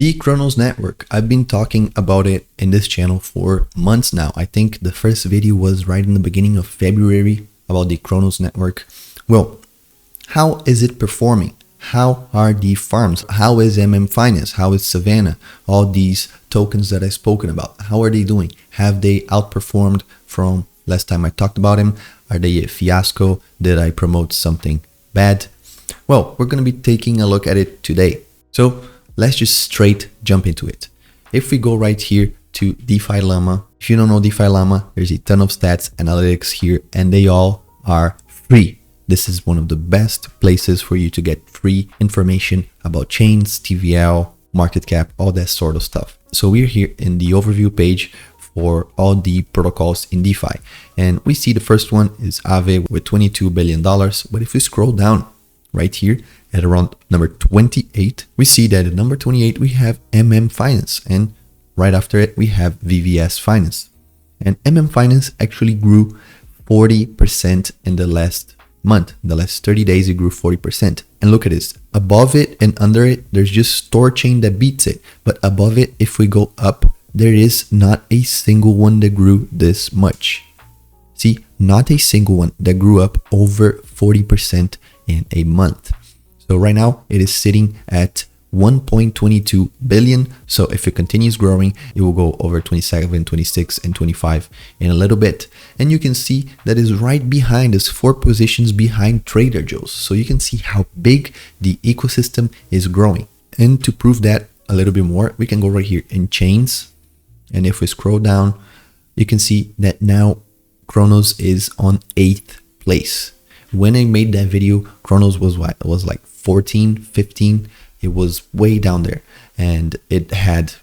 The CRONOS network, I've been talking about it in this channel for months now. I think the first video was right in the beginning of February about the CRONOS network. Well, how is it performing? How are the farms? How is mmf-finance? How is Savannah? All these tokens that I've spoken about, how are they doing? Have they outperformed from last time I talked about them? Are they a fiasco? Did I promote something bad? Well, we're going to be taking a look at it today. So let's just straight jump into it. If we go right here to DeFi Llama, if you don't know DeFi Llama, there's a ton of stats, analytics here, and they all are free. This is one of the best places for you to get free information about chains, TVL, market cap, all that sort of stuff. So we're here in the overview page for all the protocols in DeFi. And we see the first one is Aave with $22 billion. But if we scroll down right here at around number 28, we see that at number 28, we have mmf-finance. And right after it, we have VVS-finance. And mmf-finance actually grew 40% in the last month. In the last 30 days, it grew 40%. And look at this. Above it and under it, there's just Storchain that beats it. But above it, if we go up, there is not a single one that grew this much. See, not a single one that grew up over 40% in a month. So right now it is sitting at 1.22 billion. So if it continues growing, it will go over 27, 26, and 25 in a little bit. And you can see that is right behind us, 4 positions behind Trader Joe's. So you can see how big the ecosystem is growing. And to prove that a little bit more, we can go right here in chains. And if we scroll down, you can see that now CRONOS is on 8th place. When I made that video, CRONOS was what? It was like 14, 15. It was way down there. And it had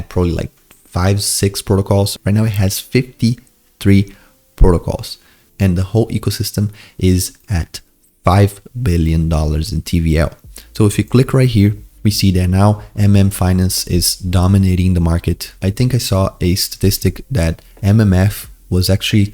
probably like 5, 6 protocols. Right now it has 53 protocols. And the whole ecosystem is at $5 billion in TVL. So if you click right here, we see that now mmf-finance is dominating the market. I think I saw a statistic that MMF was actually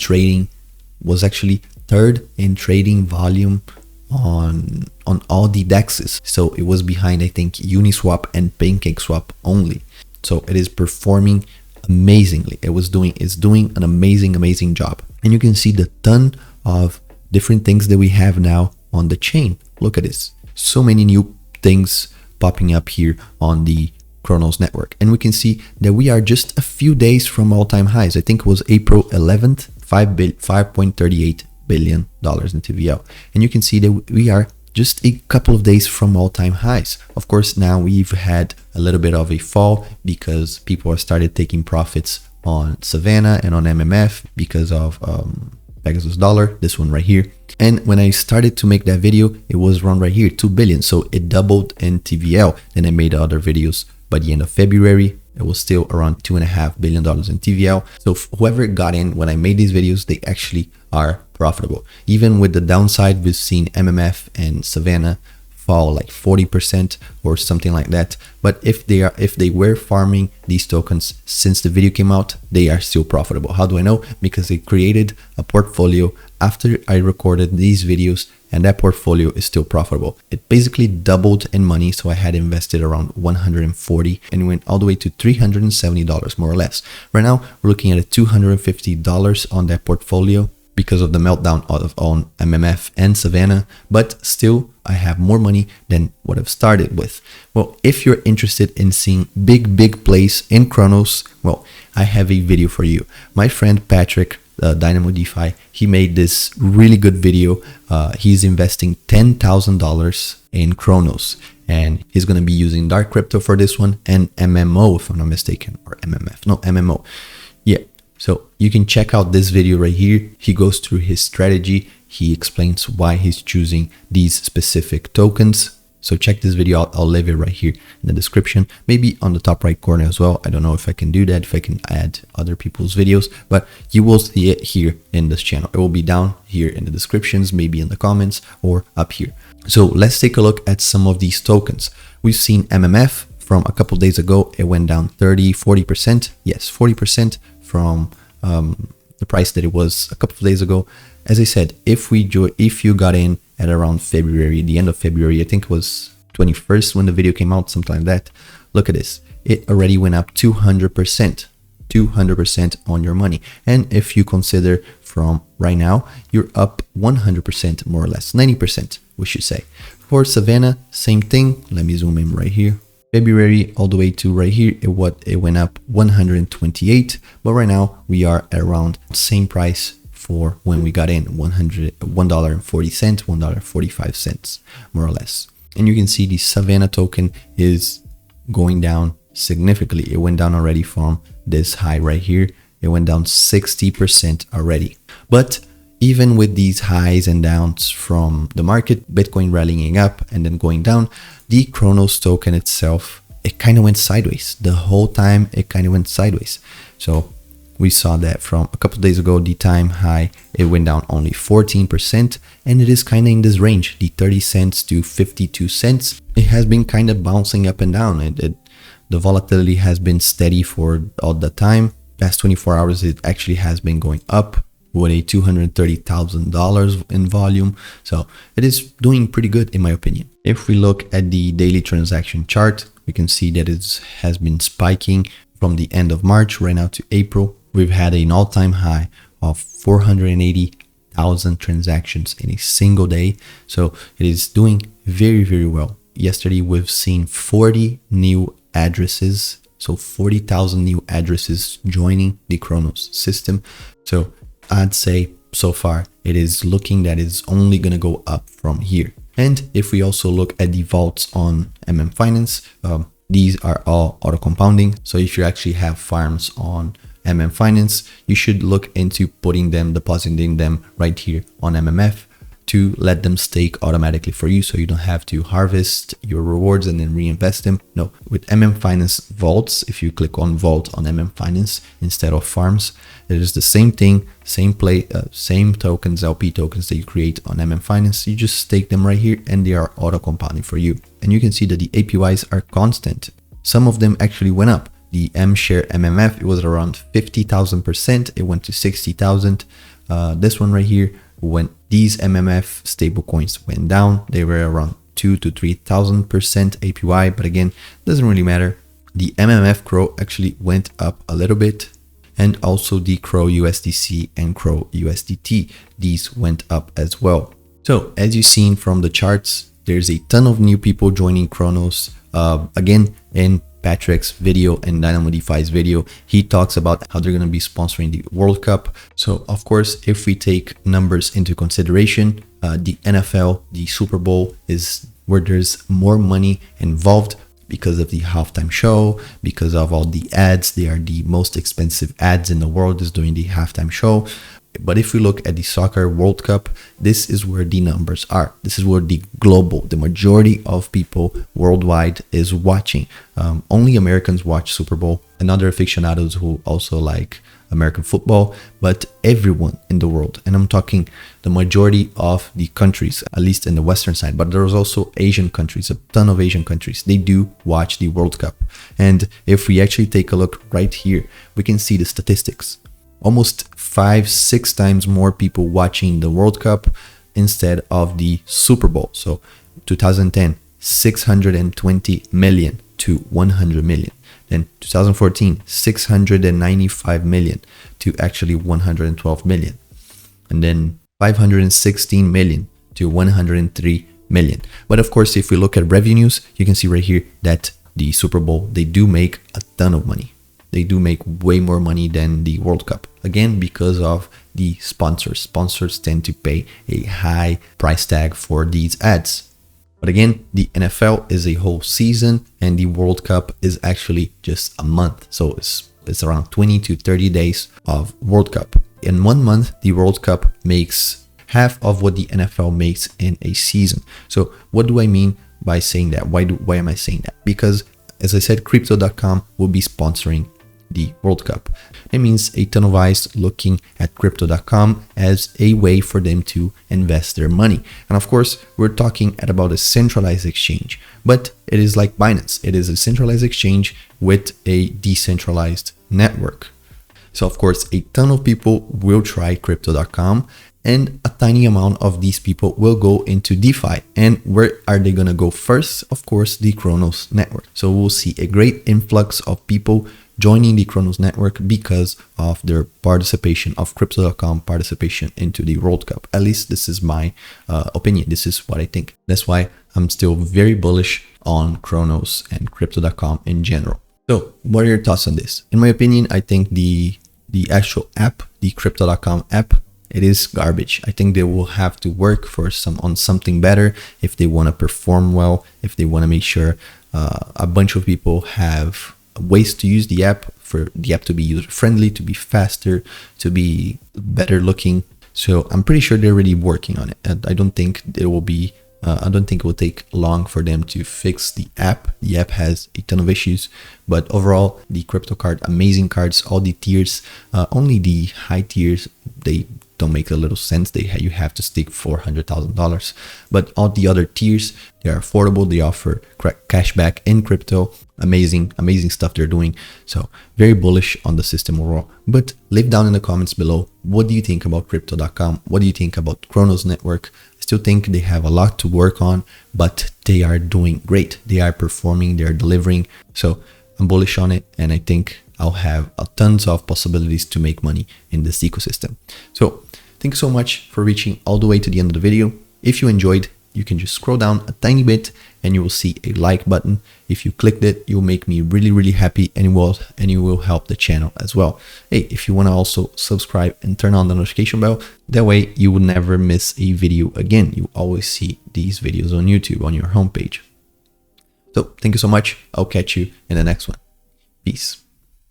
third in trading volume on all the DEXs. So it was behind, I think, Uniswap and PancakeSwap only. So it is performing amazingly. It's doing an amazing job. And you can see the ton of different things that we have now on the chain. Look at this. So many new things popping up here on the CRONOS network. And we can see that we are just a few days from all-time highs. I think it was April 11th, $5.38 billion in TVL. And you can see that we are just a couple of days from all-time highs. Of course, now we've had a little bit of a fall because people are started taking profits on Savannah and on MMF because of Pegasus dollar, this one right here. And when I started to make that video, it was around right here, 2 billion. So it doubled in TVL. Then I made other videos by the end of February. It was still around $2.5 billion in TVL. So whoever got in when I made these videos, they actually are profitable. Even with the downside, we've seen MMF and Savannah fall like 40% or something like that. But if they were farming these tokens since the video came out, they are still profitable. How do I know? Because they created a portfolio after I recorded these videos, and that portfolio is still profitable. It basically doubled in money. So I had invested around 140 and went all the way to $370 more or less. Right now we're looking at $250 on that portfolio because of the meltdown on MMF and Savannah, but still I have more money than what I've started with. Well, if you're interested in seeing big plays in CRONOS, well, I have a video for you. My friend Patrick, Dynamo DeFi, he made this really good video. He's investing $10,000 in CRONOS, and he's going to be using dark crypto for this one and MMO, if I'm not mistaken, or MMF, no, MMO. Yeah. So you can check out this video right here. He goes through his strategy. He explains why he's choosing these specific tokens. So check this video out. I'll leave it right here in the description, maybe on the top right corner as well. I don't know if I can do that, if I can add other people's videos, but you will see it here in this channel. It will be down here in the descriptions, maybe in the comments or up here. So let's take a look at some of these tokens. We've seen MMF from a couple days ago. It went down 40%. Yes, 40%. From the price that it was a couple of days ago. As I said, if you got in at around February, the end of February, I think it was 21st when the video came out, something like that. look at this. It already went up 200%. 200% on your money. And if you consider from right now, you're up 100% more or less, 90% we should say. For Savannah, same thing. Let me zoom in right here. February all the way to right here, it went up 128, but right now we are at around same price for when we got in, $1.40, $1.45 more or less. And you can see the Savannah token is going down significantly. It went down already from this high right here. It went down 60% already. But even with these highs and downs from the market, Bitcoin rallying up and then going down, the CRONOS token itself, it kind of went sideways. The whole time it kind of went sideways. So we saw that from a couple of days ago, the time high, it went down only 14%, and it is kind of in this range, the 30 cents to 52 cents. It has been kind of bouncing up and down. The volatility has been steady for all the time. Past 24 hours, it actually has been going up with a $230,000 in volume. So it is doing pretty good in my opinion. If we look at the daily transaction chart, we can see that it has been spiking from the end of March right now to April. We've had an all-time high of 480,000 transactions in a single day. So it is doing very, very well. Yesterday, we've seen 40 new addresses. So 40,000 new addresses joining the CRONOS system. So I'd say so far it is looking that it's only going to go up from here. And if we also look at the vaults on Finance, these are all auto compounding. So if you actually have farms on Finance, you should look into depositing them right here on MMF to let them stake automatically for you, so you don't have to harvest your rewards and then reinvest them. No, with Finance vaults, if you click on vault on Finance instead of farms, it is the same thing, same tokens, LP tokens that you create on Finance. You just stake them right here and they are auto compounding for you. And you can see that the APYs are constant. Some of them actually went up. The mmf-share MMF, it was around 50,000%. It went to 60,000. This one right here, when these MMF stablecoins went down, they were around 2,000 to 3,000% APY, but again, doesn't really matter. The MMF CRO actually went up a little bit, and also the CRO USDC and CRO USDT, these went up as well. So as you've seen from the charts, there's a ton of new people joining CRONOS. Again, in Patrick's video and Dynamo DeFi's video, he talks about how they're going to be sponsoring the World Cup. So of course, if we take numbers into consideration, the NFL, the Super Bowl is where there's more money involved because of the halftime show, because of all the ads. They are the most expensive ads in the world is during the halftime show. But if we look at the soccer World Cup, this is where the numbers are. This is where the majority of people worldwide is watching. Only Americans watch Super Bowl and other aficionados who also like American football, but everyone in the world, and I'm talking the majority of the countries, at least in the Western side, but there's also Asian countries, a ton of Asian countries, they do watch the World Cup. And if we actually take a look right here, we can see the statistics. Almost 5-6 times more people watching the World Cup instead of the Super Bowl. So 2010, 620 million to 100 million. Then 2014, 695 million to actually 112 million. And then 516 million to 103 million. But of course, if we look at revenues, you can see right here that the Super Bowl, they do make a ton of money. They do make way more money than the World Cup. Again, because of the sponsors. Sponsors tend to pay a high price tag for these ads. But again, the NFL is a whole season and the World Cup is actually just a month. So it's around 20 to 30 days of World Cup. In 1 month, the World Cup makes half of what the NFL makes in a season. So what do I mean by saying that? Why am I saying that? Because as I said, Crypto.com will be sponsoring the World Cup. It means a ton of eyes looking at Crypto.com as a way for them to invest their money. And of course, we're talking about a centralized exchange, but it is like Binance. It is a centralized exchange with a decentralized network. So of course, a ton of people will try Crypto.com. and a tiny amount of these people will go into DeFi. And where are they going to go first? Of course, the CRONOS network. So we'll see a great influx of people joining the CRONOS network because of their participation, of Crypto.com participation into the World Cup. At least this is my opinion. This is what I think. That's why I'm still very bullish on CRONOS and Crypto.com in general. So what are your thoughts on this? In my opinion, I think the actual app, the Crypto.com app, it is garbage. I think they will have to work for on something better if they want to perform well, if they want to make sure a bunch of people have ways to use the app, for the app to be user friendly, to be faster, to be better looking. So I'm pretty sure they're already working on it, and I don't think it will be I don't think it will take long for them to fix the app. The app has a ton of issues, but overall, the crypto card, amazing cards, all the tiers, only the high tiers, they don't make a little sense. You have to stick $400,000, but all the other tiers, they are affordable. They offer cashback in crypto. Amazing stuff they're doing. So very bullish on the system overall. But leave down in the comments below, what do you think about Crypto.com? What do you think about CRONOS network? I still think they have a lot to work on, but they are doing great. They are performing, they are delivering. So I'm bullish on it, and I think I'll have tons of possibilities to make money in this ecosystem. So thank you so much for reaching all the way to the end of the video. If you enjoyed, you can just scroll down a tiny bit and you will see a like button. If you clicked it, you'll make me really happy, and you will help the channel as well. Hey, if you want to also subscribe and turn on the notification bell, that way you will never miss a video again. You always see these videos on YouTube on your homepage. So thank you so much. I'll catch you in the next one. Peace.